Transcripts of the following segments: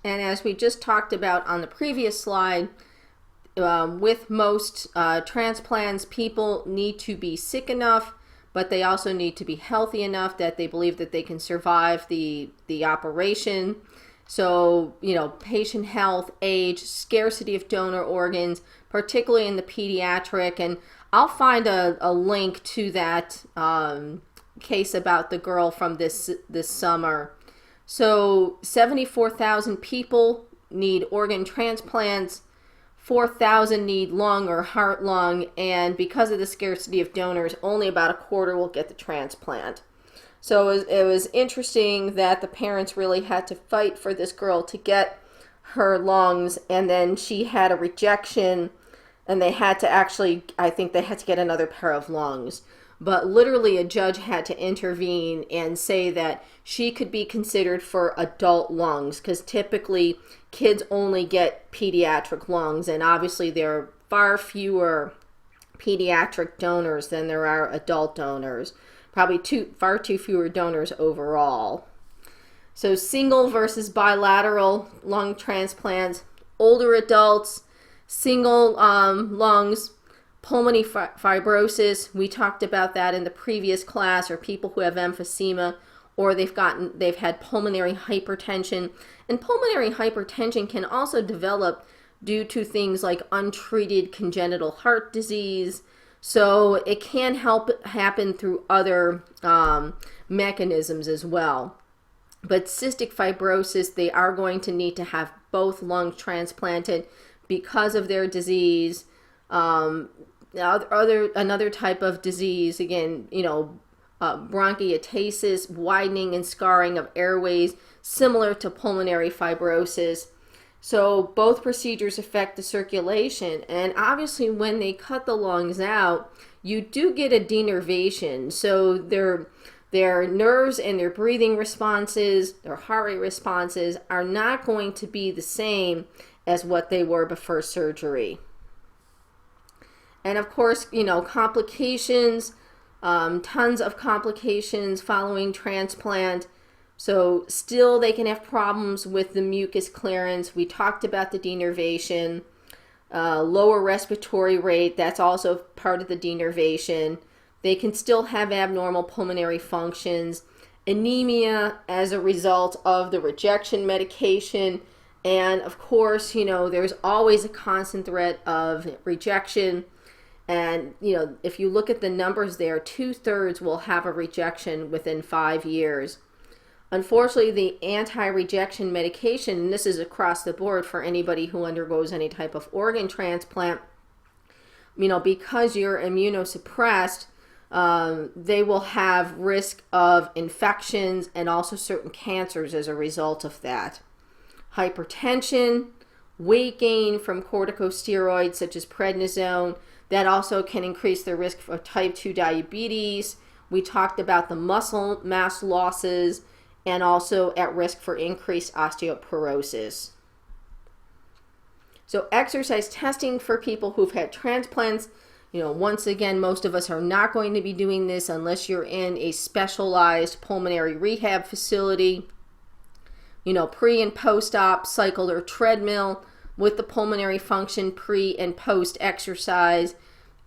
And as we just talked about on the previous slide, with most transplants, people need to be sick enough, but they also need to be healthy enough that they believe that they can survive the operation. So, patient health, age, scarcity of donor organs, particularly in the pediatric. And I'll find a link to that case about the girl from this summer. So 74,000 people need organ transplants, 4,000 need lung or heart lung, and because of the scarcity of donors, only about a quarter will get the transplant. So it was interesting that the parents really had to fight for this girl to get her lungs, and then she had a rejection, and they had to actually, I think they had to get another pair of lungs. But literally a judge had to intervene and say that she could be considered for adult lungs, because typically kids only get pediatric lungs, and obviously there are far fewer pediatric donors than there are adult donors. Probably far too fewer donors overall. So single versus bilateral lung transplants, older adults, single lungs, pulmonary fibrosis. We talked about that in the previous class, or people who have emphysema, or they've had pulmonary hypertension. And pulmonary hypertension can also develop due to things like untreated congenital heart disease. So it can happen through other mechanisms as well. But cystic fibrosis, they are going to need to have both lungs transplanted because of their disease. Another type of disease, again, bronchiectasis, widening and scarring of airways, similar to pulmonary fibrosis. So both procedures affect the circulation, and obviously when they cut the lungs out, you do get a denervation. So their nerves and their breathing responses, their heart rate responses are not going to be the same as what they were before surgery. And of course, complications, tons of complications following transplant. So still they can have problems with the mucus clearance. We talked about the denervation. Lower respiratory rate, that's also part of the denervation. They can still have abnormal pulmonary functions. Anemia as a result of the rejection medication. And of course, there's always a constant threat of rejection. And, if you look at the numbers there, 2/3 will have a rejection within 5 years. Unfortunately, the anti-rejection medication, and this is across the board for anybody who undergoes any type of organ transplant, because you're immunosuppressed, they will have risk of infections and also certain cancers as a result of that. Hypertension, weight gain from corticosteroids such as prednisone, that also can increase the risk of type 2 diabetes. We talked about the muscle mass losses, and also at risk for increased osteoporosis. So exercise testing for people who've had transplants, once again, most of us are not going to be doing this unless you're in a specialized pulmonary rehab facility. Pre and post-op cycle or treadmill with the pulmonary function pre and post exercise,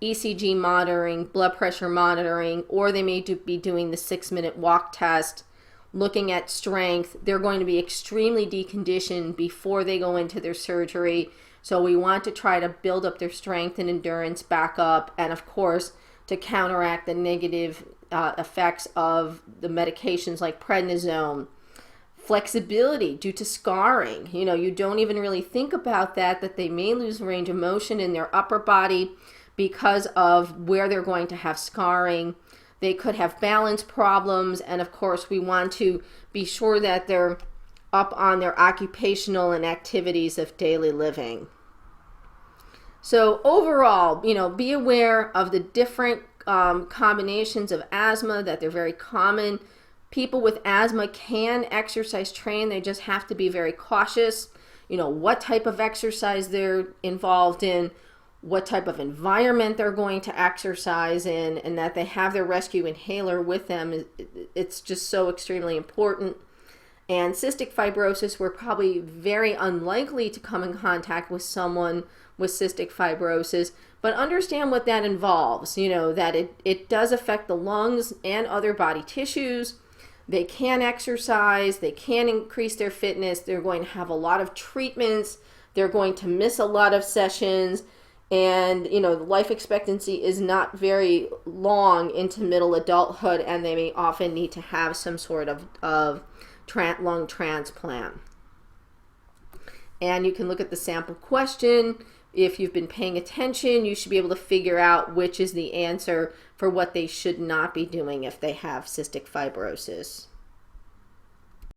ECG monitoring, blood pressure monitoring, or they may be doing the 6-minute walk test, looking at strength. They're going to be extremely deconditioned before they go into their surgery. So we want to try to build up their strength and endurance back up, and of course to counteract the negative effects of the medications like prednisone. Flexibility due to scarring. You don't even really think about that they may lose range of motion in their upper body because of where they're going to have scarring. They could have balance problems, and of course we want to be sure that they're up on their occupational and activities of daily living. So overall, be aware of the different combinations of asthma, that they're very common. People with asthma can exercise train. They just have to be very cautious, what type of exercise they're involved in, what type of environment they're going to exercise in, and that they have their rescue inhaler with them. It's just so extremely important. And cystic fibrosis, we're probably very unlikely to come in contact with someone with cystic fibrosis, but understand what that involves. You know, that it does affect the lungs and other body tissues. They can exercise, they can increase their fitness, they're going to have a lot of treatments, they're going to miss a lot of sessions, and you know, the life expectancy is not very long into middle adulthood, and they may often need to have some sort of lung transplant. And you can look at the sample question. If you've been paying attention, you should be able to figure out which is the answer for what they should not be doing if they have cystic fibrosis.